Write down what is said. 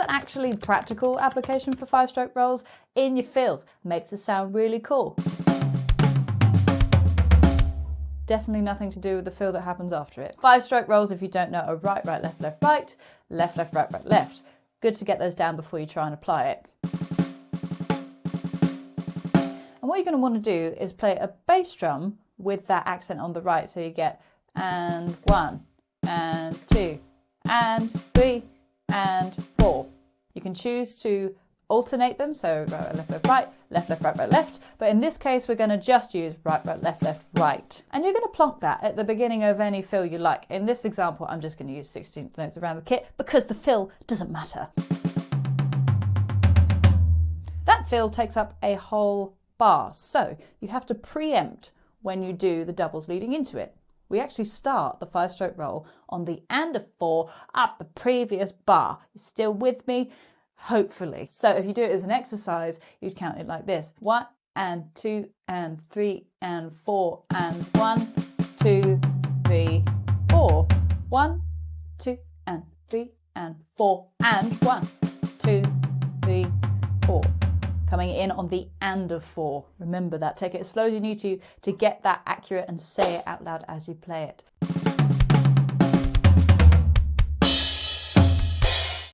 an actually practical application for 5-stroke rolls in your fills. Makes it sound really cool. Definitely nothing to do with the fill that happens after it. 5-stroke rolls, if you don't know, are right, right, left, left, right, left, left, right, right, left. Good to get those down before you try and apply it. And what you're going to want to do is play a bass drum with that accent on the right, so you get and 1, and 2, and 3, and 4. You can choose to alternate them, so right, left, left, right, left, left, right, right, left. But in this case, we're going to just use right, right, left, left, right. And you're going to plonk that at the beginning of any fill you like. In this example, I'm just going to use 16th notes around the kit because the fill doesn't matter. That fill takes up a whole bar, so you have to preempt when you do the doubles leading into it. We actually start the 5-stroke roll on the and of 4 up the previous bar. You still with me? Hopefully. So if you do it as an exercise, you'd count it like this: 1 and 2 and 3 and 4 and 1, 2, 3, 4. 1, 2 and 3 and 4 and 1, 2, 3, 4. Coming in on the and of 4. Remember that. Take it as slow as you need to get that accurate and say it out loud as you play it.